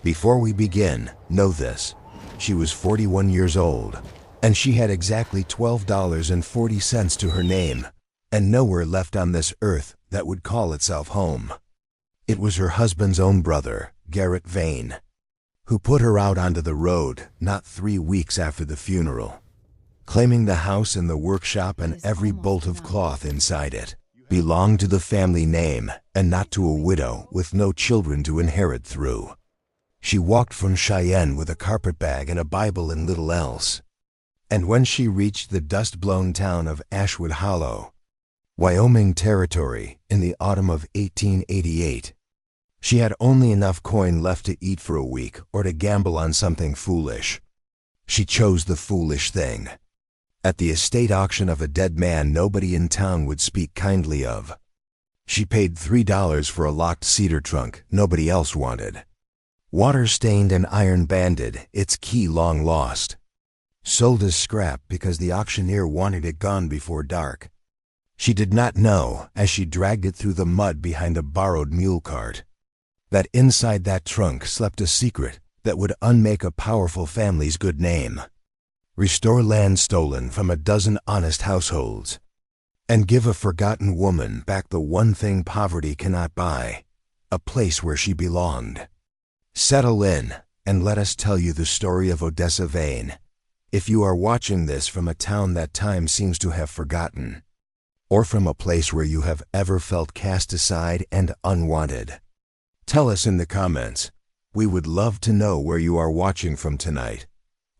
Before we begin, know this. She was 41 years old, and she had exactly $12.40 to her name, and nowhere left on this earth that would call itself home. It was her husband's own brother, Garrett Vane, who put her out onto the road not 3 weeks after the funeral, claiming the house and the workshop and every bolt of cloth inside it belonged to the family name and not to a widow with no children to inherit through. She walked from Cheyenne with a carpetbag and a Bible and little else. And when she reached the dust-blown town of Ashwood Hollow, Wyoming Territory, in the autumn of 1888, she had only enough coin left to eat for a week or to gamble on something foolish. She chose the foolish thing. At the estate auction of a dead man nobody in town would speak kindly of, she paid $3 for a locked cedar trunk nobody else wanted. Water-stained and iron-banded, its key long lost. Sold as scrap because the auctioneer wanted it gone before dark. She did not know, as she dragged it through the mud behind a borrowed mule cart, that inside that trunk slept a secret that would unmake a powerful family's good name, restore land stolen from a dozen honest households, and give a forgotten woman back the one thing poverty cannot buy, a place where she belonged. Settle in, and let us tell you the story of Odessa Vane, if you are watching this from a town that time seems to have forgotten, or from a place where you have ever felt cast aside and unwanted. Tell us in the comments. We would love to know where you are watching from tonight.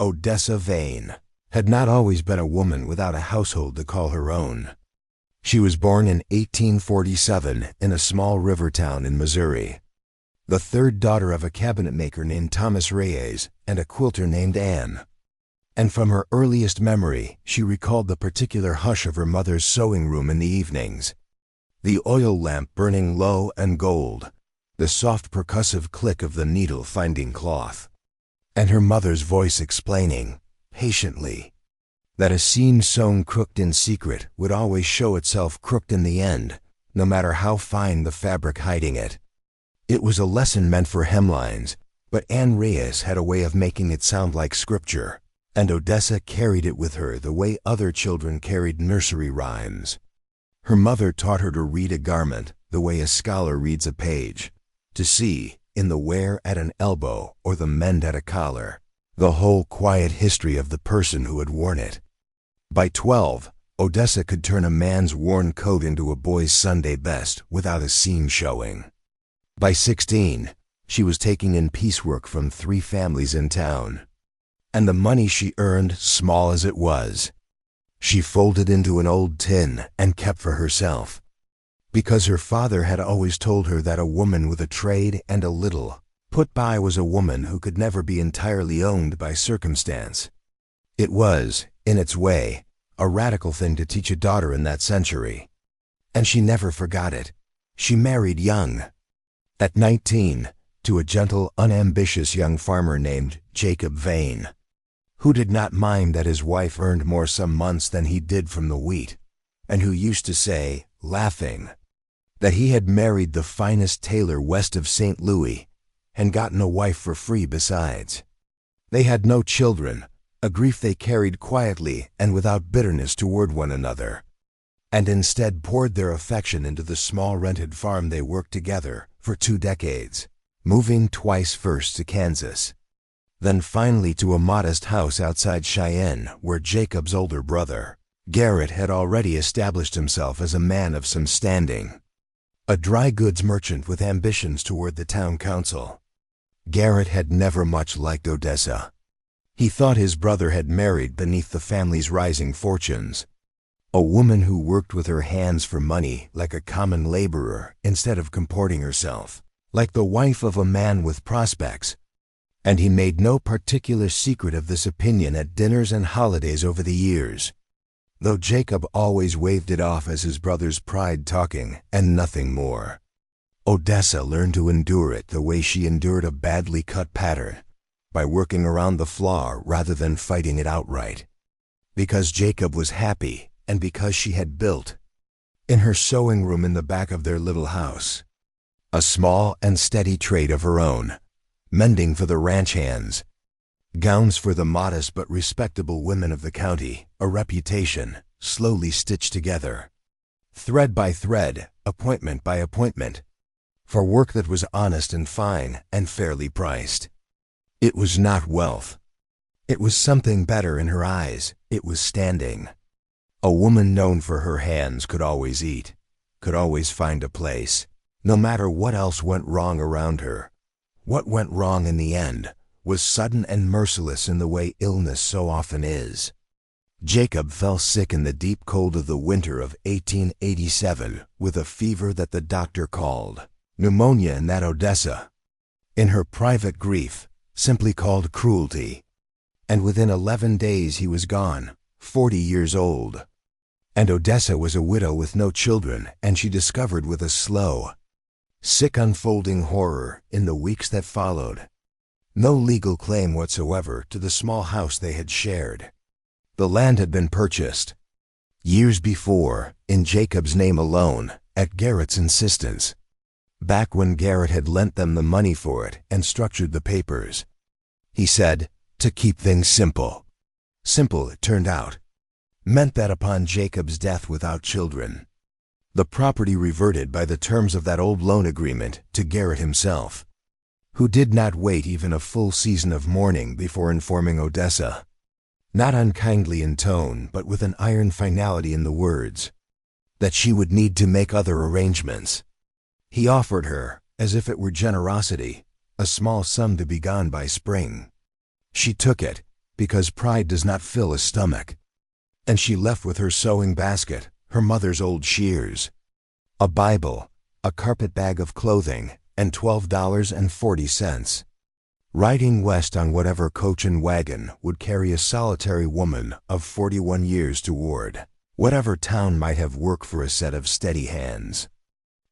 Odessa Vane had not always been a woman without a household to call her own. She was born in 1847 in a small river town in Missouri, the third daughter of a cabinet maker named Thomas Reyes and a quilter named Anne. And from her earliest memory, she recalled the particular hush of her mother's sewing room in the evenings, the oil lamp burning low and gold, the soft percussive click of the needle finding cloth, and her mother's voice explaining, patiently, that a seam sewn crooked in secret would always show itself crooked in the end, no matter how fine the fabric hiding it. It was a lesson meant for hemlines, but Anne Reyes had a way of making it sound like scripture, and Odessa carried it with her the way other children carried nursery rhymes. Her mother taught her to read a garment the way a scholar reads a page, to see, in the wear at an elbow or the mend at a collar, the whole quiet history of the person who had worn it. By 12, Odessa could turn a man's worn coat into a boy's Sunday best without a seam showing. By 16, she was taking in piecework from 3 families in town, and the money she earned, small as it was, she folded into an old tin and kept for herself, because her father had always told her that a woman with a trade and a little put by was a woman who could never be entirely owned by circumstance. It was, in its way, a radical thing to teach a daughter in that century, and she never forgot it. She married young, at 19, to a gentle, unambitious young farmer named Jacob Vane, who did not mind that his wife earned more some months than he did from the wheat, and who used to say, laughing, that he had married the finest tailor west of St. Louis and gotten a wife for free besides. They had no children, a grief they carried quietly and without bitterness toward one another, and instead poured their affection into the small rented farm they worked together for 2 decades, moving twice, first to Kansas, then finally to a modest house outside Cheyenne where Jacob's older brother, Garrett, had already established himself as a man of some standing, a dry goods merchant with ambitions toward the town council. Garrett had never much liked Odessa. He thought his brother had married beneath the family's rising fortunes, a woman who worked with her hands for money like a common laborer instead of comporting herself like the wife of a man with prospects, and he made no particular secret of this opinion at dinners and holidays over the years, though Jacob always waved it off as his brother's pride talking and nothing more. Odessa learned to endure it the way she endured a badly cut pattern, by working around the flaw rather than fighting it outright, because Jacob was happy and because she had built, in her sewing room in the back of their little house, a small and steady trade of her own, mending for the ranch hands, gowns for the modest but respectable women of the county, a reputation slowly stitched together, thread by thread, appointment by appointment, for work that was honest and fine and fairly priced. It was not wealth. It was something better in her eyes. It was standing. A woman known for her hands could always eat, could always find a place, no matter what else went wrong around her. What went wrong in the end was sudden and merciless in the way illness so often is. Jacob fell sick in the deep cold of the winter of 1887 with a fever that the doctor called pneumonia, and that Odessa, in her private grief, simply called cruelty. And within 11 days he was gone, 40 years old. And Odessa was a widow with no children, and she discovered with a slow, sick unfolding horror in the weeks that followed no legal claim whatsoever to the small house they had shared. The land had been purchased years before, in Jacob's name alone, at Garrett's insistence, back when Garrett had lent them the money for it and structured the papers. He said, to keep things simple. Simple, it turned out, meant that upon Jacob's death without children, the property reverted by the terms of that old loan agreement to Garrett himself, who did not wait even a full season of mourning before informing Odessa, not unkindly in tone but with an iron finality in the words, that she would need to make other arrangements. He offered her, as if it were generosity, a small sum to be gone by spring. She took it, because pride does not fill a stomach, and she left with her sewing basket, her mother's old shears, a Bible, a carpet bag of clothing, and $12.40. Riding west on whatever coach and wagon would carry a solitary woman of 41 years toward whatever town might have work for a set of steady hands.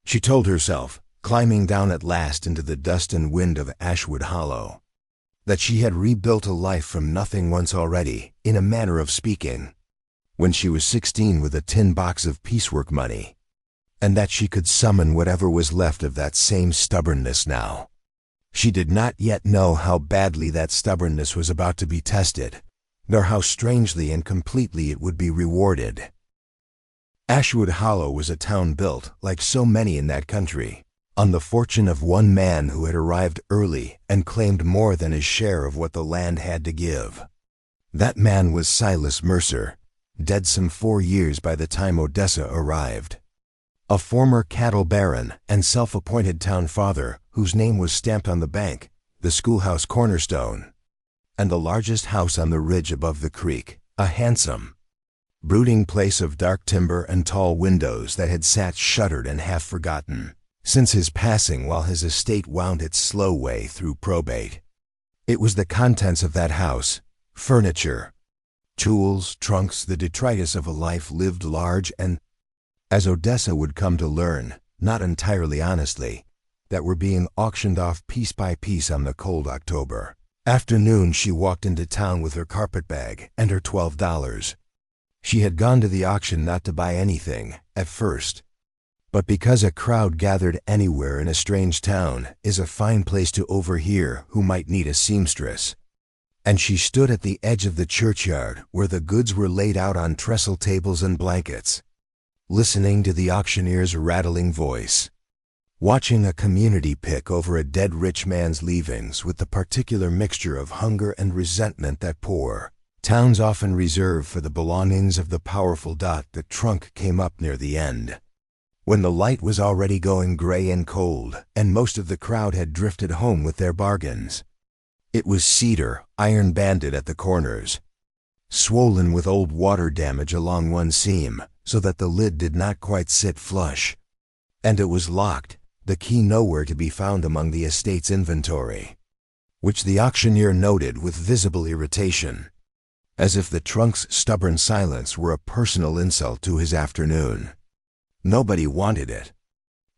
She told herself, climbing down at last into the dust and wind of Ashwood Hollow, that she had rebuilt a life from nothing once already, in a manner of speaking, when she was 16 with a tin box of piecework money, and that she could summon whatever was left of that same stubbornness now. She did not yet know how badly that stubbornness was about to be tested, nor how strangely and completely it would be rewarded. Ashwood Hollow was a town built, like so many in that country, on the fortune of one man who had arrived early and claimed more than his share of what the land had to give. That man was Silas Mercer, dead some 4 years by the time Odessa arrived. A former cattle baron and self-appointed town father whose name was stamped on the bank, the schoolhouse cornerstone, and the largest house on the ridge above the creek, a handsome, brooding place of dark timber and tall windows that had sat shuttered and half forgotten since his passing while his estate wound its slow way through probate. It was the contents of that house, furniture, tools, trunks, the detritus of a life lived large and, as Odessa would come to learn, not entirely honestly, that were being auctioned off piece by piece on the cold October afternoon. She walked into town with her carpet bag and her $12. She had gone to the auction not to buy anything, at first, but because a crowd gathered anywhere in a strange town is a fine place to overhear who might need a seamstress. And she stood at the edge of the churchyard where the goods were laid out on trestle tables and blankets, listening to the auctioneer's rattling voice, watching a community pick over a dead rich man's leavings with the particular mixture of hunger and resentment that poor towns often reserve for the belongings of the powerful. The trunk came up near the end, when the light was already going gray and cold and most of the crowd had drifted home with their bargains. It was cedar, iron-banded at the corners, swollen with old water damage along one seam, so that the lid did not quite sit flush, and it was locked, the key nowhere to be found among the estate's inventory, which the auctioneer noted with visible irritation, as if the trunk's stubborn silence were a personal insult to his afternoon. Nobody wanted it.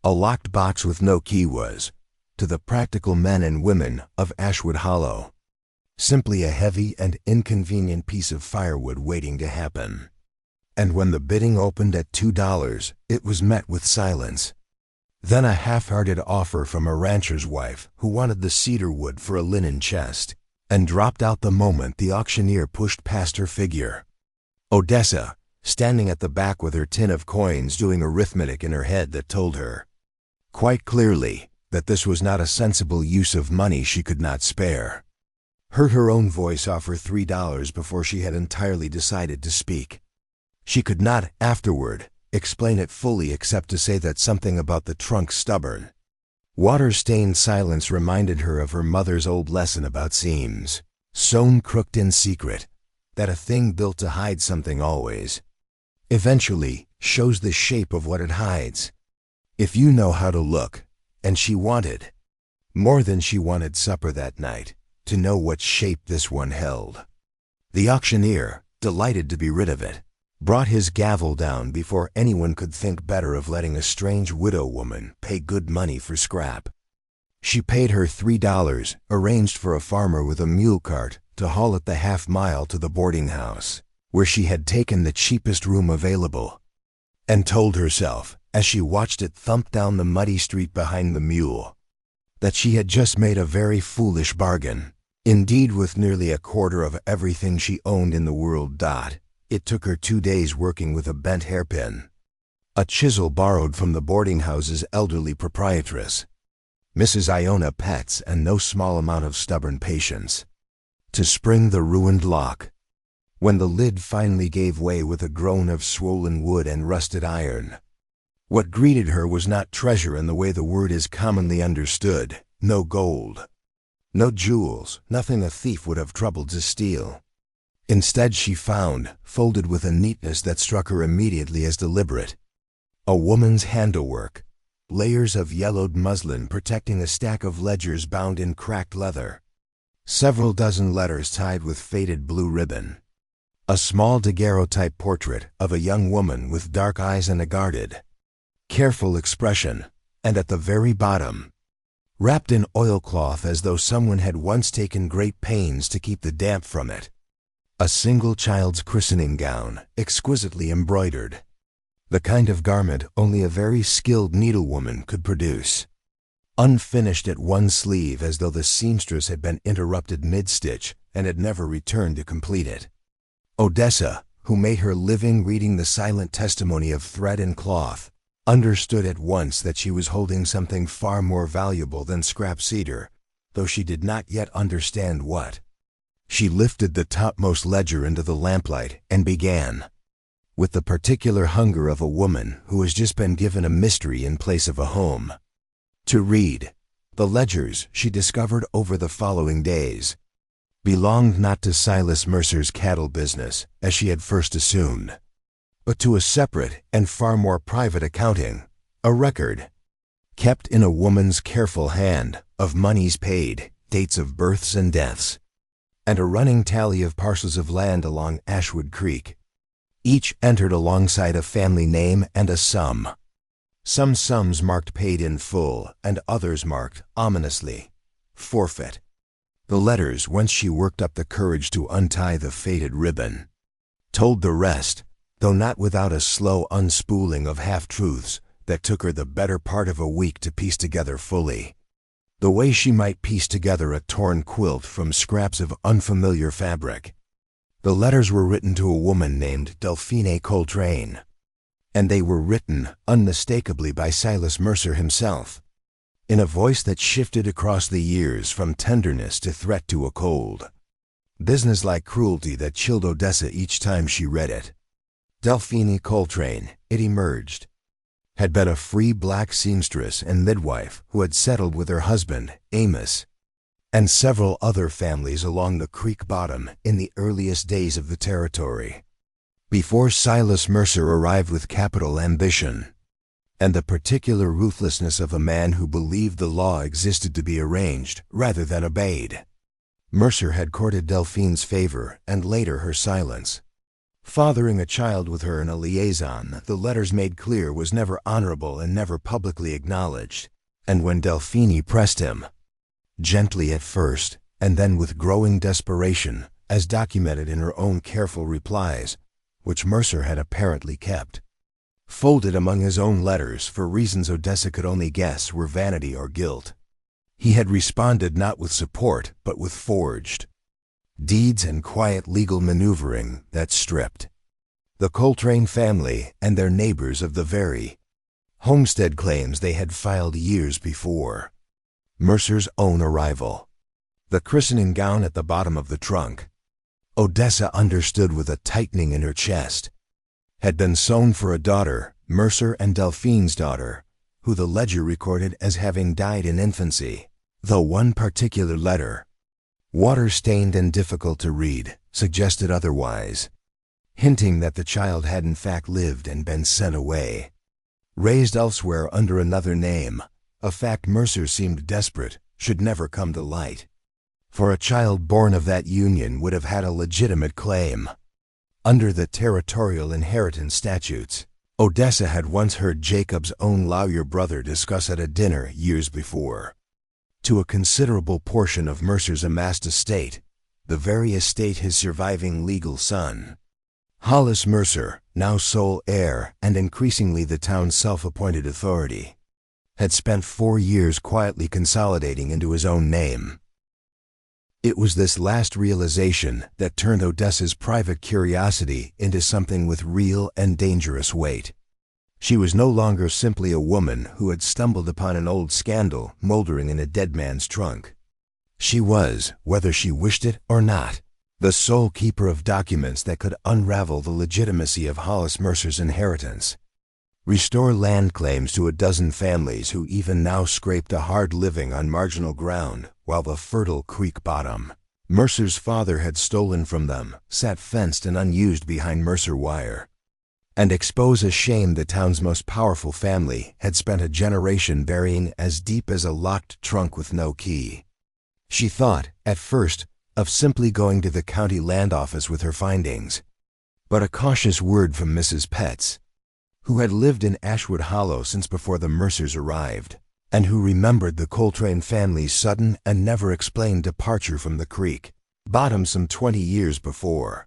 A locked box with no key was, to the practical men and women of Ashwood Hollow, simply a heavy and inconvenient piece of firewood waiting to happen. And when the bidding opened at $2, it was met with silence. Then a half-hearted offer from a rancher's wife who wanted the cedar wood for a linen chest, and dropped out the moment the auctioneer pushed past her figure. Odessa, standing at the back with her tin of coins doing arithmetic in her head that told her, quite clearly, that this was not a sensible use of money she could not spare, heard her own voice offer $3 before she had entirely decided to speak. She could not, afterward, explain it fully except to say that something about the trunk stubborn. Water-stained silence reminded her of her mother's old lesson about seams, sewn crooked in secret, that a thing built to hide something always, eventually, shows the shape of what it hides. If you know how to look, and she wanted, more than she wanted supper that night, to know what shape this one held. The auctioneer, delighted to be rid of it, brought his gavel down before anyone could think better of letting a strange widow woman pay good money for scrap. She paid her $3, arranged for a farmer with a mule cart to haul it the half-mile to the boarding house, where she had taken the cheapest room available, and told herself, as she watched it thump down the muddy street behind the mule, that she had just made a very foolish bargain. Indeed, with nearly a quarter of everything she owned in the world, it took her 2 days working with a bent hairpin, a chisel borrowed from the boarding house's elderly proprietress, Mrs. Iona Petts, and no small amount of stubborn patience, to spring the ruined lock. When the lid finally gave way with a groan of swollen wood and rusted iron, what greeted her was not treasure in the way the word is commonly understood, no gold, no jewels, nothing a thief would have troubled to steal. Instead, she found, folded with a neatness that struck her immediately as deliberate, a woman's handiwork, layers of yellowed muslin protecting a stack of ledgers bound in cracked leather, several dozen letters tied with faded blue ribbon, a small daguerreotype portrait of a young woman with dark eyes and a guarded, careful expression, and at the very bottom, wrapped in oilcloth as though someone had once taken great pains to keep the damp from it, a single child's christening gown, exquisitely embroidered, the kind of garment only a very skilled needlewoman could produce, unfinished at one sleeve as though the seamstress had been interrupted mid-stitch and had never returned to complete it. Odessa, who made her living reading the silent testimony of thread and cloth, understood at once that she was holding something far more valuable than scrap cedar, though she did not yet understand what. She lifted the topmost ledger into the lamplight and began, with the particular hunger of a woman who has just been given a mystery in place of a home, to read. The ledgers, she discovered over the following days, belonged not to Silas Mercer's cattle business, as she had first assumed, but to a separate and far more private accounting, a record, kept in a woman's careful hand, of moneys paid, dates of births and deaths, and a running tally of parcels of land along Ashwood Creek, each entered alongside a family name and a sum. Some sums marked paid in full, and others marked, ominously, forfeit. The letters, once she worked up the courage to untie the faded ribbon, told the rest, though not without a slow unspooling of half-truths that took her the better part of a week to piece together fully, the way she might piece together a torn quilt from scraps of unfamiliar fabric. The letters were written to a woman named Delphine Coltrane, and they were written unmistakably by Silas Mercer himself, in a voice that shifted across the years from tenderness to threat to a cold, businesslike cruelty that chilled Odessa each time she read it. Delphine Coltrane, it emerged, had been a free black seamstress and midwife who had settled with her husband, Amos, and several other families along the creek bottom in the earliest days of the territory, before Silas Mercer arrived with capital ambition and the particular ruthlessness of a man who believed the law existed to be arranged rather than obeyed. Mercer had courted Delphine's favor and later her silence, fathering a child with her in a liaison the letters made clear was never honorable and never publicly acknowledged, and when Delphine pressed him, gently at first, and then with growing desperation, as documented in her own careful replies, which Mercer had apparently kept, folded among his own letters for reasons Odessa could only guess were vanity or guilt. He had responded not with support, but with forged deeds and quiet legal maneuvering that stripped the Coltrane family and their neighbors of the very homestead claims they had filed years before. Mercer's own arrival. The christening gown at the bottom of the trunk, Odessa understood with a tightening in her chest, had been sewn for a daughter, Mercer and Delphine's daughter, who the ledger recorded as having died in infancy, though one particular letter, water-stained and difficult to read, suggested otherwise, hinting that the child had in fact lived and been sent away, raised elsewhere under another name, a fact Mercer seemed desperate should never come to light. For a child born of that union would have had a legitimate claim. Under the territorial inheritance statutes, Odessa had once heard Jacob's own lawyer brother discuss at a dinner years before, to a considerable portion of Mercer's amassed estate, the very estate his surviving legal son, Hollis Mercer, now sole heir and increasingly the town's self-appointed authority, had spent 4 years quietly consolidating into his own name. It was this last realization that turned Odessa's private curiosity into something with real and dangerous weight. She was no longer simply a woman who had stumbled upon an old scandal moldering in a dead man's trunk. She was, whether she wished it or not, the sole keeper of documents that could unravel the legitimacy of Hollis Mercer's inheritance, restore land claims to a dozen families who even now scraped a hard living on marginal ground while the fertile creek bottom Mercer's father had stolen from them sat fenced and unused behind Mercer wire, and expose a shame the town's most powerful family had spent a generation burying as deep as a locked trunk with no key. She thought, at first, of simply going to the county land office with her findings, but a cautious word from Mrs. Petts, who had lived in Ashwood Hollow since before the Mercers arrived, and who remembered the Coltrane family's sudden and never-explained departure from the creek bottom some 20 years before,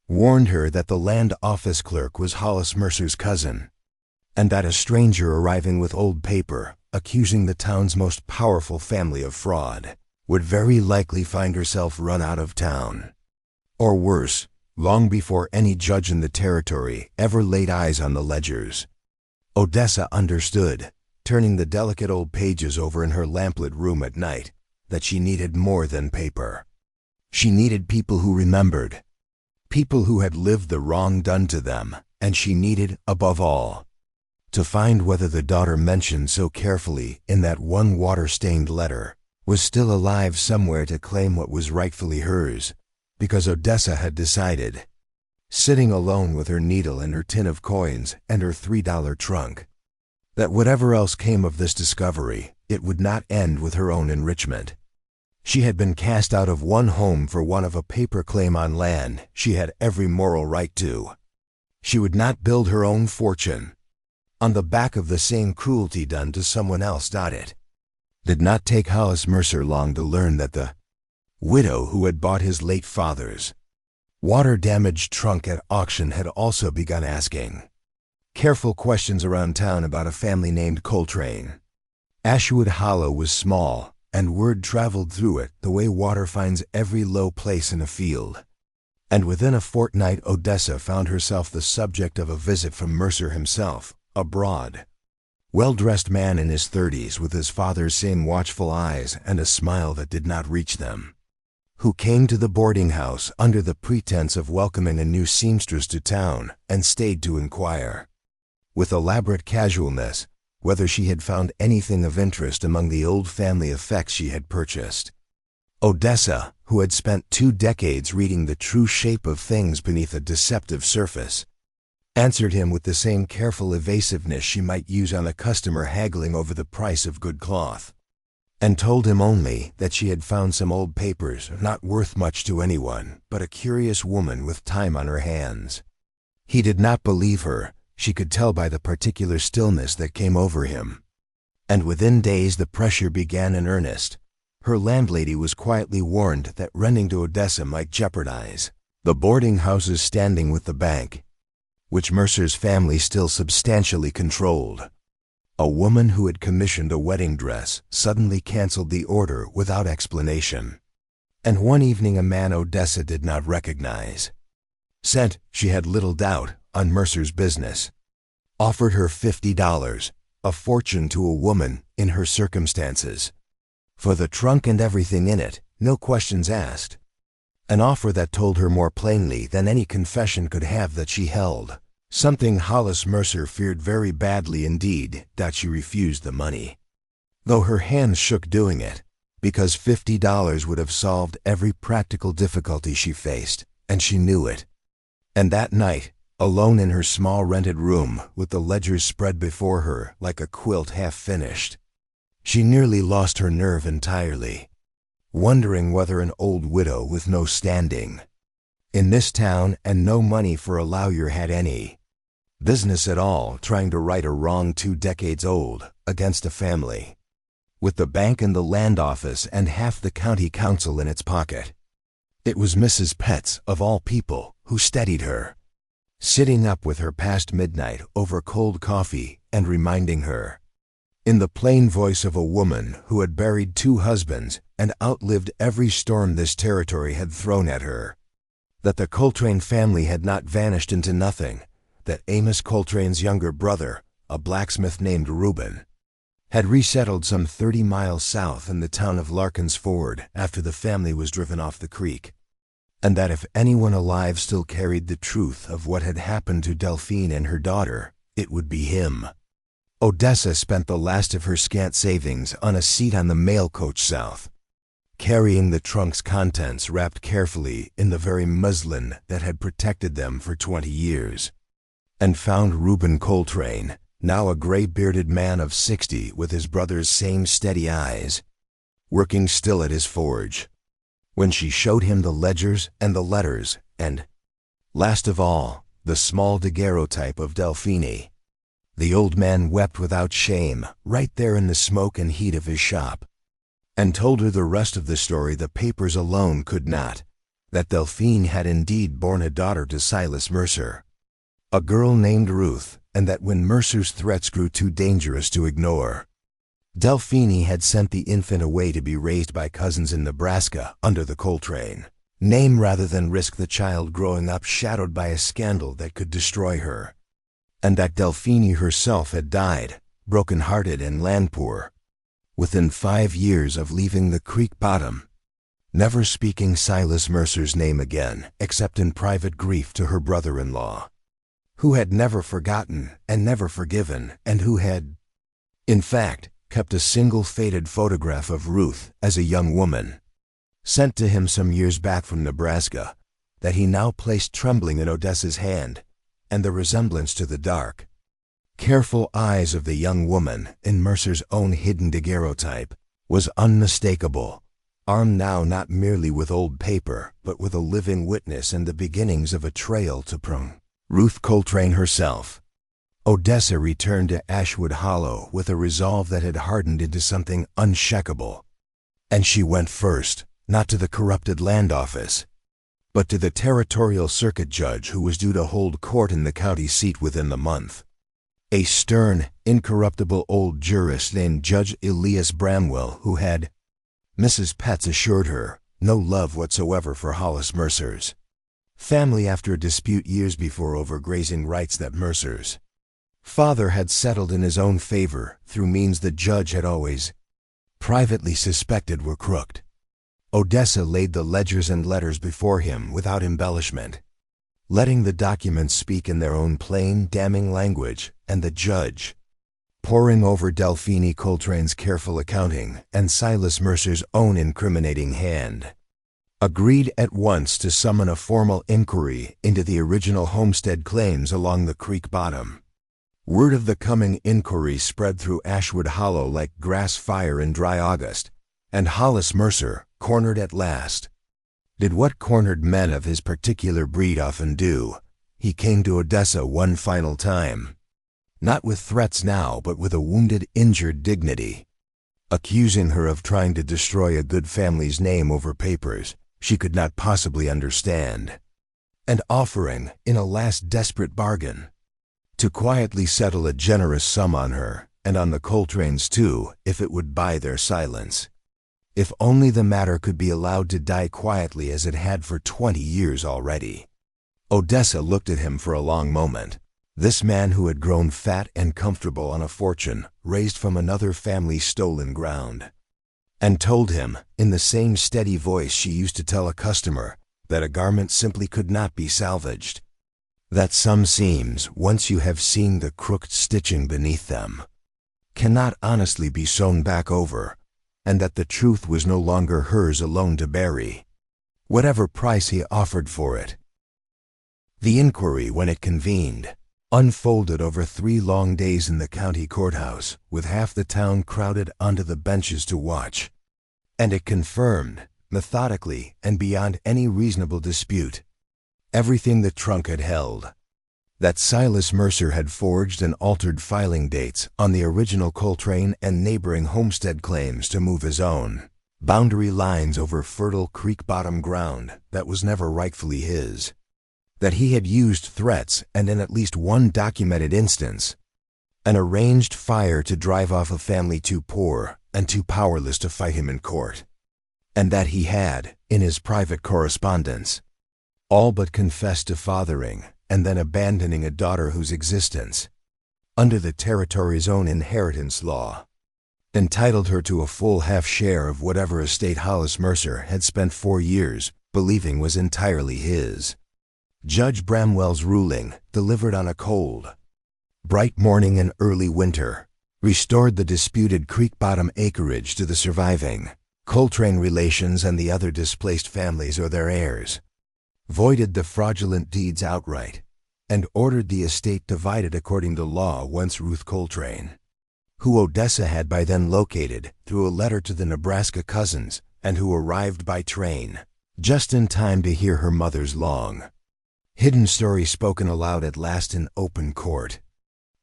warned her that the land office clerk was Hollis Mercer's cousin, and that a stranger arriving with old paper accusing the town's most powerful family of fraud would very likely find herself run out of town. Or worse, long before any judge in the territory ever laid eyes on the ledgers. Odessa understood, turning the delicate old pages over in her lamplit room at night, that she needed more than paper. She needed people who remembered, people who had lived the wrong done to them, and she needed, above all, to find whether the daughter mentioned so carefully in that one water-stained letter was still alive somewhere to claim what was rightfully hers, because Odessa had decided, sitting alone with her needle and her tin of coins and her $3 trunk, that whatever else came of this discovery, it would not end with her own enrichment. She had been cast out of one home for want of a paper claim on land she had every moral right to. She would not build her own fortune on the back of the same cruelty done to someone else. It did not take Hollis Mercer long to learn that the widow who had bought his late father's water-damaged trunk at auction had also begun asking careful questions around town about a family named Coltrane. Ashwood Hollow was small, and word traveled through it the way water finds every low place in a field. And within a fortnight Odessa found herself the subject of a visit from Mercer himself, a broad, well-dressed man in his 30s with his father's same watchful eyes and a smile that did not reach them, who came to the boarding house under the pretense of welcoming a new seamstress to town and stayed to inquire, with elaborate casualness, whether she had found anything of interest among the old family effects she had purchased. Odessa, who had spent 2 decades reading the true shape of things beneath a deceptive surface, answered him with the same careful evasiveness she might use on a customer haggling over the price of good cloth, and told him only that she had found some old papers not worth much to anyone but a curious woman with time on her hands. He did not believe her. She could tell by the particular stillness that came over him. And within days the pressure began in earnest. Her landlady was quietly warned that renting to Odessa might jeopardize the boarding house's standing with the bank. which Mercer's family still substantially controlled. A woman who had commissioned a wedding dress suddenly canceled the order without explanation. And one evening a man Odessa did not recognize, sent, she had little doubt, on Mercer's business, offered her $50, a fortune to a woman in her circumstances, for the trunk and everything in it, no questions asked. An offer that told her more plainly than any confession could have that she held something Hollis Mercer feared very badly indeed, that she refused the money, though her hands shook doing it, because $50 would have solved every practical difficulty she faced, and she knew it. And that night, alone in her small rented room with the ledgers spread before her like a quilt half finished, she nearly lost her nerve entirely, wondering whether an old widow with no standing in this town and no money for a lawyer had any business at all trying to right a wrong 2 decades old against a family, with the bank and the land office and half the county council in its pocket. It was Mrs. Petz, of all people, who steadied her, sitting up with her past midnight over cold coffee and reminding her, in the plain voice of a woman who had buried 2 husbands and outlived every storm this territory had thrown at her, that the Coltrane family had not vanished into nothing, that Amos Coltrane's younger brother, a blacksmith named Reuben, had resettled some 30 miles south in the town of Larkin's Ford after the family was driven off the creek, and that if anyone alive still carried the truth of what had happened to Delphine and her daughter, it would be him. Odessa spent the last of her scant savings on a seat on the mail coach south, carrying the trunk's contents wrapped carefully in the very muslin that had protected them for 20 years, and found Reuben Coltrane, now a gray-bearded man of 60 with his brother's same steady eyes, working still at his forge, when she showed him the ledgers and the letters and, last of all, the small daguerreotype of Delphine. The old man wept without shame right there in the smoke and heat of his shop, and told her the rest of the story the papers alone could not, that Delphine had indeed borne a daughter to Silas Mercer, a girl named Ruth, and that when Mercer's threats grew too dangerous to ignore, Delphine had sent the infant away to be raised by cousins in Nebraska under the Coltrane name rather than risk the child growing up shadowed by a scandal that could destroy her, and that Delphine herself had died, broken-hearted and land-poor, within 5 years of leaving the creek bottom, never speaking Silas Mercer's name again except in private grief to her brother-in-law, who had never forgotten and never forgiven, and who had, in fact, kept a single faded photograph of Ruth as a young woman, sent to him some years back from Nebraska, that he now placed trembling in Odessa's hand, and the resemblance to the dark, careful eyes of the young woman in Mercer's own hidden daguerreotype was unmistakable, armed now not merely with old paper, but with a living witness and the beginnings of a trail to Ruth Coltrane herself. Odessa returned to Ashwood Hollow with a resolve that had hardened into something unshakable, and she went first, not to the corrupted land office, but to the territorial circuit judge who was due to hold court in the county seat within the month, a stern, incorruptible old jurist named Judge Elias Bramwell, who had, Mrs. Petz assured her, no love whatsoever for Hollis Mercer's family after a dispute years before over grazing rights that Mercer's father had settled in his own favor through means the judge had always privately suspected were crooked. Odessa laid the ledgers and letters before him without embellishment, letting the documents speak in their own plain, damning language, and the judge, poring over Delphine Coltrane's careful accounting and Silas Mercer's own incriminating hand, agreed at once to summon a formal inquiry into the original homestead claims along the creek bottom. Word of the coming inquiry spread through Ashwood Hollow like grass fire in dry August, and Hollis Mercer, cornered at last, did what cornered men of his particular breed often do. He came to Odessa one final time, not with threats now, but with a wounded, injured dignity, accusing her of trying to destroy a good family's name over papers she could not possibly understand, and offering, in a last desperate bargain, to quietly settle a generous sum on her, and on the Coltranes too, if it would buy their silence. If only the matter could be allowed to die quietly as it had for 20 years already. Odessa looked at him for a long moment. This man who had grown fat and comfortable on a fortune raised from another family's stolen ground, and told him, in the same steady voice she used to tell a customer, that a garment simply could not be salvaged, that some seams, once you have seen the crooked stitching beneath them, cannot honestly be sewn back over, and that the truth was no longer hers alone to bury, whatever price he offered for it. The inquiry, when it convened, unfolded over 3 long days in the county courthouse, with half the town crowded onto the benches to watch, and it confirmed, methodically and beyond any reasonable dispute, everything the trunk had held: that Silas Mercer had forged and altered filing dates on the original Coltrane and neighboring homestead claims to move his own boundary lines over fertile creek-bottom ground that was never rightfully his, that he had used threats and, in at least one documented instance, an arranged fire to drive off a family too poor and too powerless to fight him in court, and that he had, in his private correspondence, all but confessed to fathering and then abandoning a daughter whose existence, under the territory's own inheritance law, entitled her to a full half share of whatever estate Hollis Mercer had spent 4 years believing was entirely his. Judge Bramwell's ruling, delivered on a cold, bright morning in early winter, restored the disputed creek-bottom acreage to the surviving Coltrane relations and the other displaced families or their heirs, voided the fraudulent deeds outright, and ordered the estate divided according to law once Ruth Coltrane, who Odessa had by then located through a letter to the Nebraska cousins and who arrived by train just in time to hear her mother's long, hidden story spoken aloud at last in open court,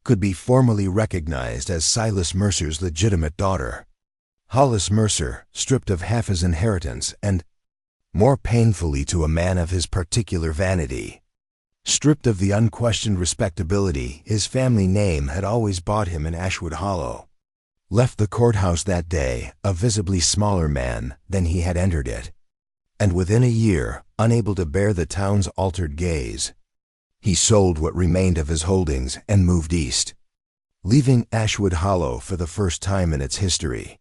could be formally recognized as Silas Mercer's legitimate daughter. Hollis Mercer, stripped of half his inheritance and, more painfully to a man of his particular vanity, stripped of the unquestioned respectability his family name had always bought him in Ashwood Hollow, left the courthouse that day a visibly smaller man than he had entered it, and within a year, unable to bear the town's altered gaze, he sold what remained of his holdings and moved east, leaving Ashwood Hollow for the first time in its history,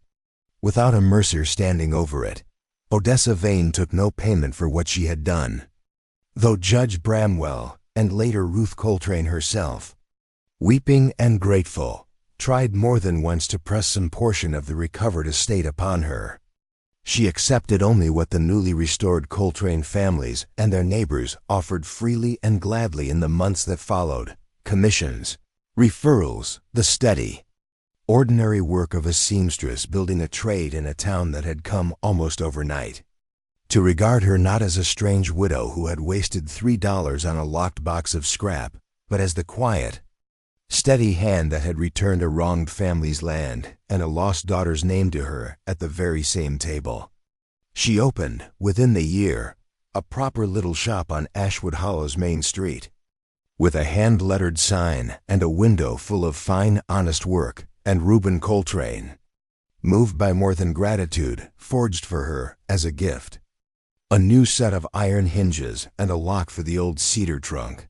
without a Mercer standing over it. Odessa Vane took no payment for what she had done, though Judge Bramwell, and later Ruth Coltrane herself, weeping and grateful, tried more than once to press some portion of the recovered estate upon her. She accepted only what the newly restored Coltrane families and their neighbors offered freely and gladly in the months that followed: commissions, referrals, the steady, ordinary work of a seamstress building a trade in a town that had come almost overnight. To regard her not as a strange widow who had wasted $3 on a locked box of scrap, but as the quiet, steady hand that had returned a wronged family's land and a lost daughter's name to her at the very same table. She opened, within the year, a proper little shop on Ashwood Hollow's main street, with a hand-lettered sign and a window full of fine, honest work, and Reuben Coltrane, moved by more than gratitude, forged for her as a gift a new set of iron hinges and a lock for the old cedar trunk,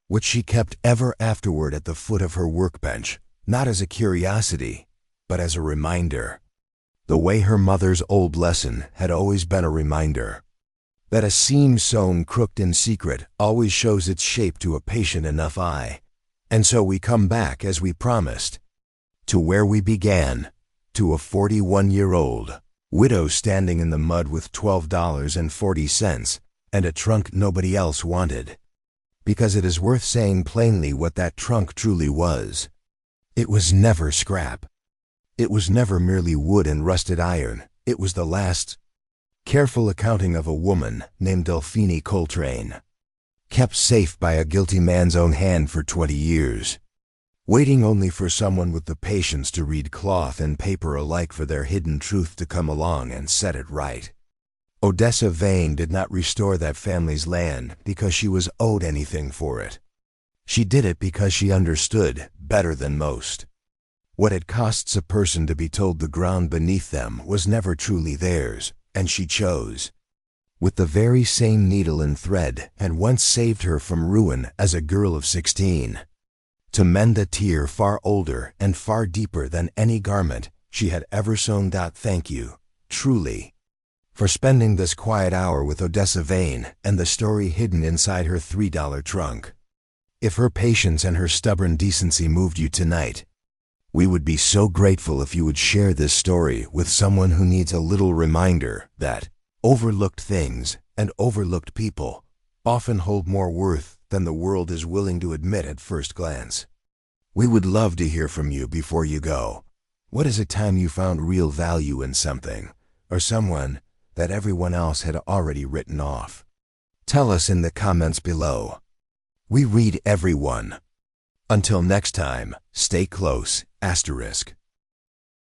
which she kept ever afterward at the foot of her workbench, not as a curiosity, but as a reminder, the way her mother's old lesson had always been a reminder, that a seam sewn crooked in secret always shows its shape to a patient enough eye. And so we come back, as we promised, to where we began, to a 41-year-old widow standing in the mud with $12.40 and a trunk nobody else wanted, because it is worth saying plainly what that trunk truly was. It was never scrap. It was never merely wood and rusted iron. It was the last careful accounting of a woman named Delphine Coltrane, kept safe by a guilty man's own hand for 20 years, waiting only for someone with the patience to read cloth and paper alike for their hidden truth to come along and set it right. Odessa Vane did not restore that family's land because she was owed anything for it. She did it because she understood, better than most, what it costs a person to be told the ground beneath them was never truly theirs, and she chose, with the very same needle and thread had once saved her from ruin as a girl of 16, to mend a tear far older and far deeper than any garment she had ever sewn. Thank you, truly, for spending this quiet hour with Odessa Vane and the story hidden inside her $3 trunk. If her patience and her stubborn decency moved you tonight, we would be so grateful if you would share this story with someone who needs a little reminder that overlooked things and overlooked people often hold more worth than the world is willing to admit at first glance. We would love to hear from you before you go. What is a time you found real value in something or someone that everyone else had already written off? Tell us in the comments below. We read everyone. Until next time, stay close, *.